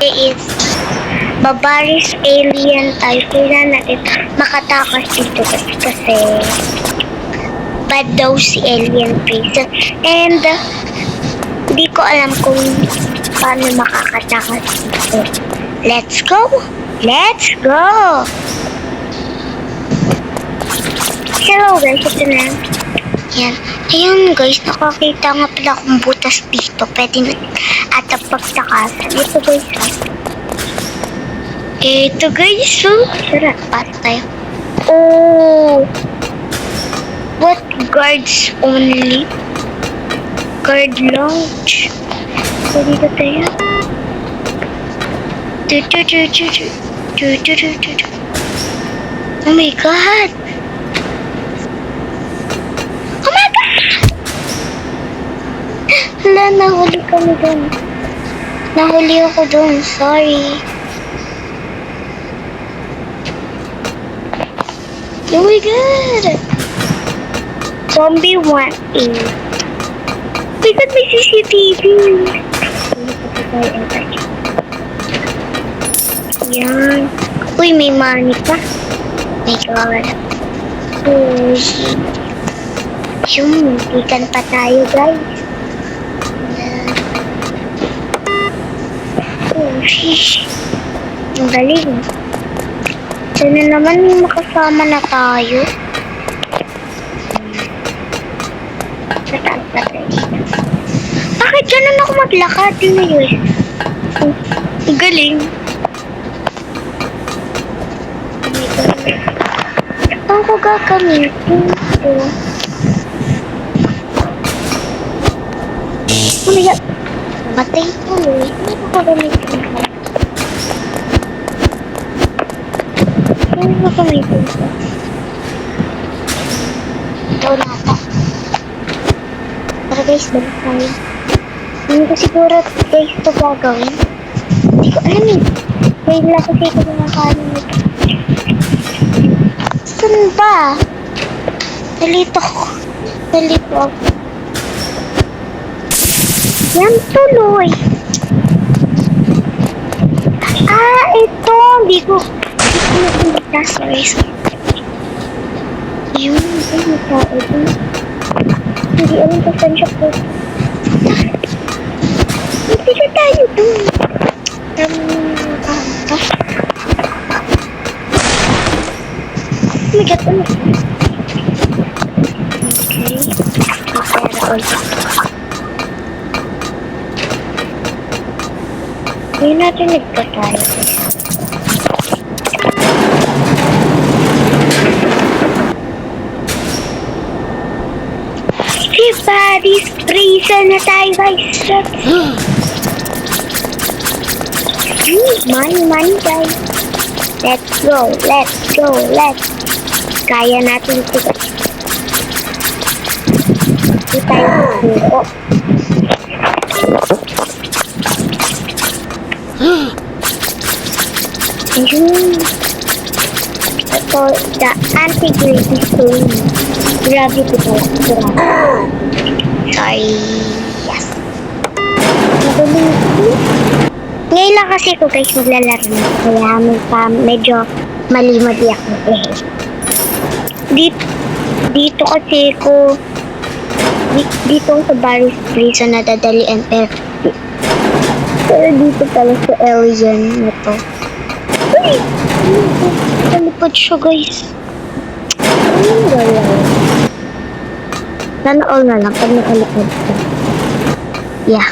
is Barbaris Alien tayo. Kailan natin makatakas dito kasi bad daw si Alien Face. And hindi ko alam kung paano makakatakas dito. Let's go! Let's go! Hello guys, ito na. Yan. Ayun guys, nakakita nga pala akong butas dito. Pwede na at pagtakasan. Ito guys. Ito guys. Sarap. Pass tayo. Oh! What? Guards only? Guard launch. So dito tayo. Oh my god! Hala, nahuli kami dun. Nahuli ako dun. Sorry. Oh my god! Zombie 1A. Oh my god, may CCTV. Yan. Uy, may money pa. Oh my god. Oh, shit. Yung, ikan pa tayo, guys. Oh, sheesh. Ang galing. Sana naman makasama na tayo. Saan pa tayo? Bakit ganun ako maglakad? Yun yun. Ang galing. Saan ko gagamitin ito? Oh my god. Matay ko eh. Hindi ko gagamitin ito. Hindi ko gagamitin ito. Ito na ito. Tara guys, balik tayo. Hindi ko siguro guys ito gagawin. Hindi ko alam eh. Kaya lang kasi ito kumakain ito. Saan ba? Nalito ko. Nalito ako. Yan tuloy. Ah, ito. Hindi ko nakikita. Sorry. Yun. Ay, tao dun. Hindi alam kung saan siya po. Hindi ka tayo dun. Oh my god, ano? Okay. Pera ulit. Ngayon natin nagpatayo. Everybody's freezing na tayo guys. Money guys. Let's go. Kaya natin ito. Ito tayo dito. Ito, the anti-gravity stone. Gravity pala. Sorry. Yes. Ngayon lang kasi ko guys maglalaro na. Kaya medyo malimadi ako eh. Dito kasi ko dito sa Barbaris Prison nadadalian pero dito pala sa alien na to. Uy! Talipad siya guys. Anong galaw? Sana all na lang pag nakalipad ka. Yeah.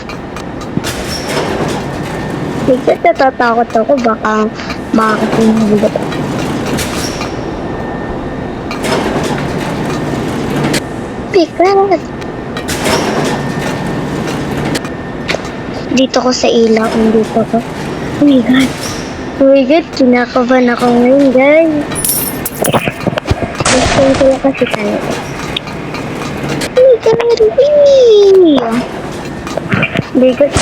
Bigla natatakot ako baka makakasinulog ako. Bigla. Dito ko sa ilaw, dito ko. Oh my god. Oh my god, kinakabahan ako ngayon, guys. Gusto ko lang kasi talaga. Oh my god, my god,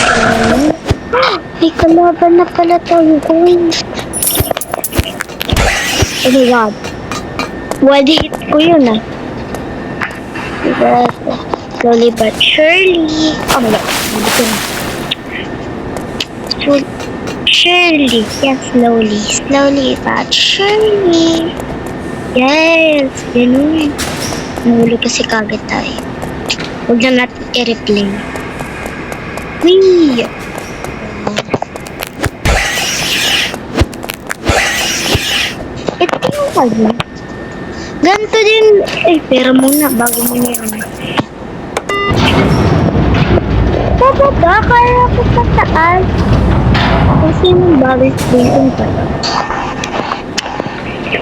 may kalaban na pala tayo, guys. Oh my god. One hit ko yun, ah. Diba? Slowly but surely. Oh my god. Surely. Yes, slowly. Slowly but surely. Yes, ganun. Nahuli kasi kagad tayo. Huwag na natin i-replay. Wee! Ito yung pagi. Ganito din. Eh, pero muna, bago mo na yun. Bababa, kaya ako sa taas. Kasi yung bagay din pala.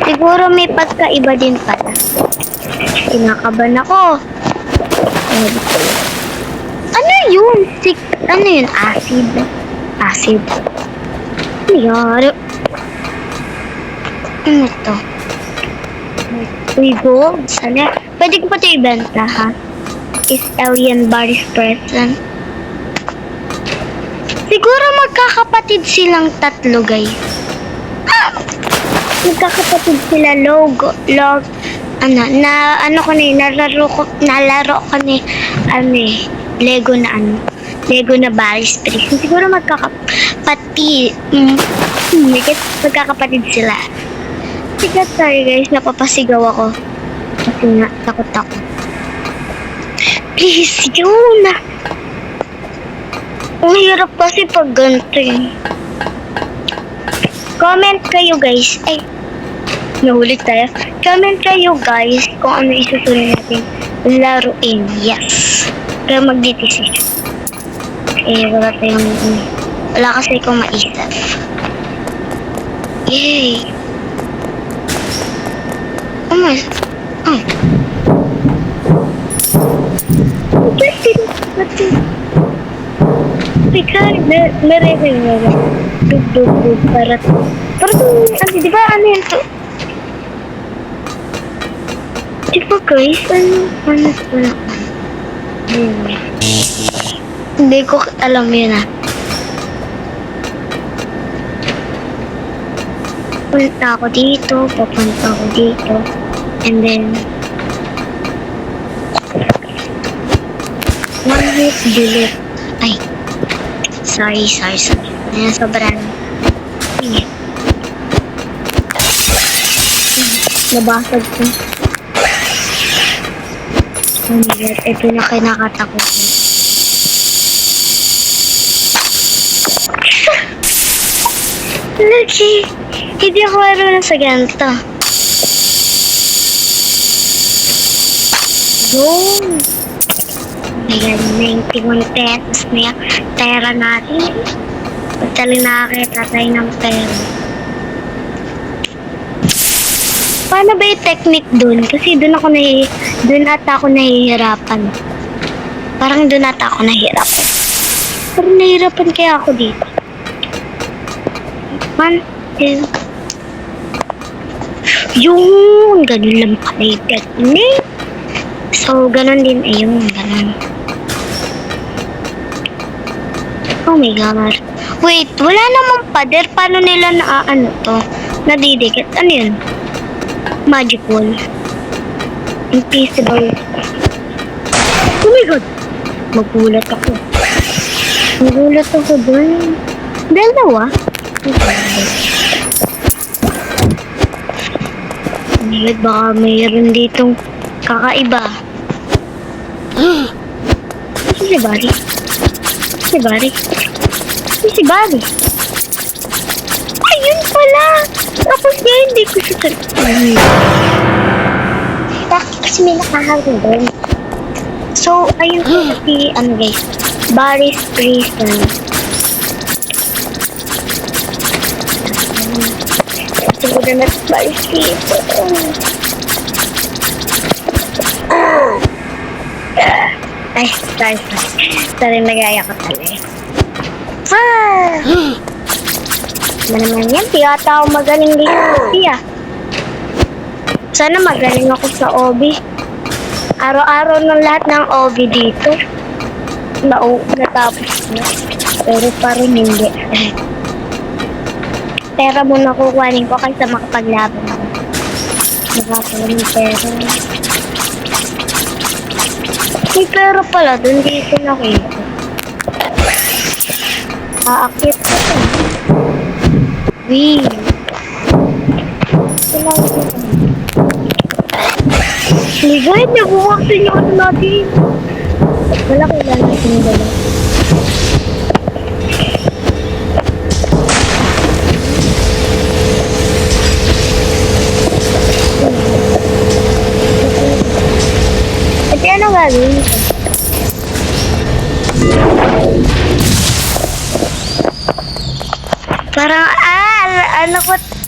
Siguro may pagkaiba din pala. Kinakaban ako. Ano yun? Ano yun? Acid. Acid. Yaro. Ano to? Uy, gold. Sana. Pwede ko pa ito ibenta, ha? Is alien bodies present? Siguro magkakapatid silang tatlo, guys. Magkakapatid sila. Nalaro ko ni, Lego na Bodies Present. Siguro magkakapatid sila. Sigat tayo, guys. Napapasigaw ako. Kasi nga, takot ako. Please, yun! Ang hirap kasi pag ganito eh. Comment kayo, guys. Ay, nahulit tayo. Comment kayo, guys, kung ano isusunod natin laruin. Yes. Kaya mag-decision. Eh, wala kasi akong maisip. Yay! Oh my... Oh. Meron. Dug. Parang, di ba ano yun to? Di ba guys? Ano pala? Hindi ko alam yun ah. Punta ako dito, papunta ako dito. And then, one hit delete. Ay, sorry. Ayan, sobrang. Nabasag ko. Oh my God, ito na kinakatakot. Lucky, hindi ako marunong sa ganito. Boom! Ayan, 91 pesos na yung pera natin. Pagtali nakakita tayo ng pera. Paano ba yung technique dun? Kasi dun ata ako nahihirapan. Parang dun ata ako nahihirapan. Parang nahihirapan kaya ako dito. 1, 2. Yun! Ganun lang pala yung technique. So, ganun din. Ayun, ganun. Oh my God. Wait, wala namang pader. Paano nila nadidikit? Ano yun? Magic wall. Invisible. Oh my God! Magulat ako dun. Dalawa? Ngayon, baka mayroon ditong kakaiba. Si Barry? Ayun pala! Tapos niya, hindi ko siya bakit kasi may nakahangin doon? So, ayun po si, guys, Barry's Prison. Siguro na Barry's Prison. Ay, sorry, nagaya ko talaga. Naman yan, di ata ako magaling dito. Sana magaling ako sa OB. Araw-araw ng lahat ng OB dito. Natapos na. Pero parang hindi. Pera muna kukuhanin ko kaysa makapaglaban ako. Nakakalang pera. May pera pala, dun dito nakita. Aakit ko. Wee. Ligay, nabuwaksin yung ano natin. Wala kailangan natin yung dala. At ano gagawin ko? Parang,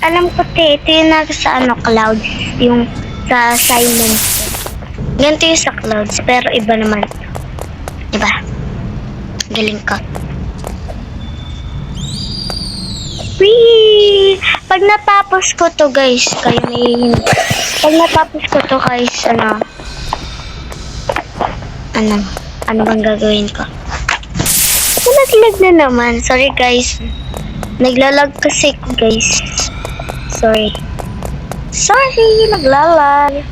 alam ko, ito yung nasa clouds, yung sa assignments. Ganito yung sa clouds, pero iba naman. Diba? Galing ko. Wee! Pag natapos ko to, guys, kayo may... Pag natapos ko to, guys, ano bang gagawin ko? Naglag na naman. Sorry, guys. Naglalag kasi ko, guys. Sorry, naglalag.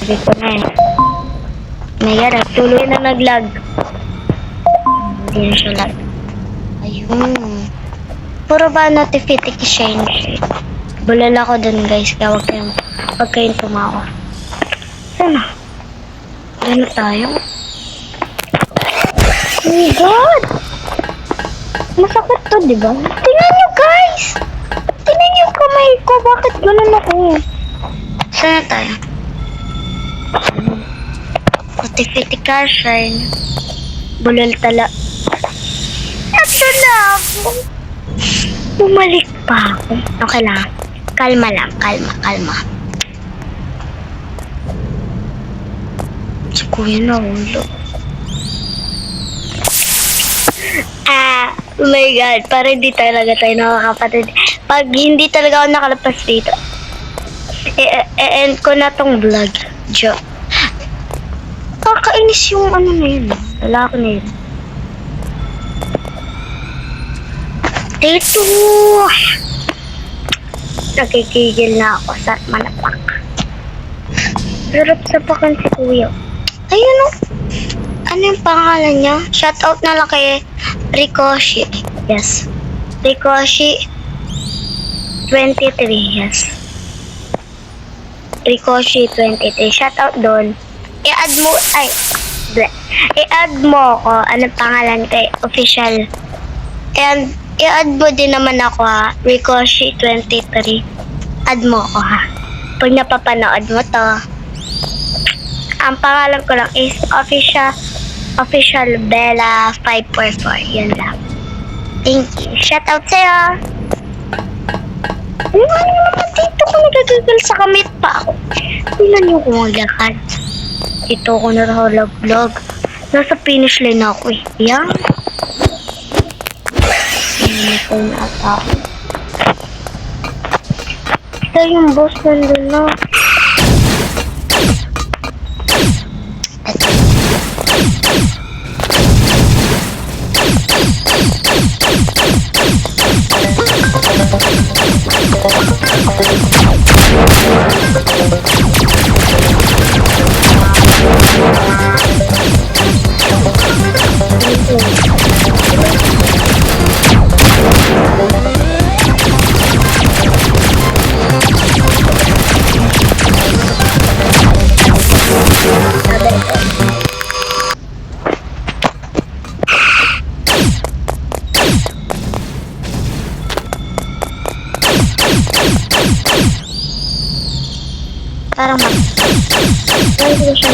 Sabi ko na eh. Mayara, tuloy na naglag. Hindi na siya lag. Ayun. Puro ba notification? Bulala ko dun, guys. Kaya huwag kayong tumawa. Sana? Ano tayo? Oh my God! Masakit to, di ba? Tingnan nyo, guys! Tingnan nyo yung kamay ko. Bakit ganun ako? Sana tayo? Notification. Bulal tala. Ito na ako. Bumalik pa ako. Okay lang. Kalma lang. Kalma. Si Kuya na ulo. Oh my God. Para hindi talaga tayo nakakapatid. Pag hindi talaga ako nakalabas dito, end ko na tong vlog. Joke. Kakainis yung ano na yun. Lalaki na yun. Dito! Nakikigil na ako sa manapak. Sarap sa pakan si Kuya. Ayun o. Ano yung pangalan niya? Shoutout na lang kay Ricochet. Yes. Ricochet 23. Yes. Ricochet 23. Shoutout doon. I-add mo ko. Anong pangalan kay official. And i-add mo din naman ako ha. Ricochet 23. Add mo ko ha. Pag napapanood mo to. Ang pangalan ko lang is official Bella 544. Yan lang. Thank you. Shoutout sa'yo. Ano naman dito ko nagagagal sa kamit pa ako. Tingnan niyo kung maglakad. Ito ko na vlog. Nasa finish line ako eh. Yan. Hindi ko na ata. Ito yung boss nandun na. Parang hindi siya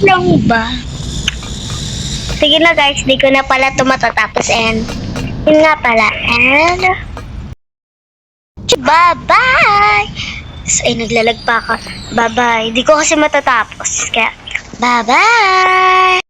lang ba? Sige na guys, di ko na pala ito matatapos and yun nga pala and bye-bye! So, naglalag pa ako. Bye-bye. Di ko kasi matatapos. Kaya, bye-bye!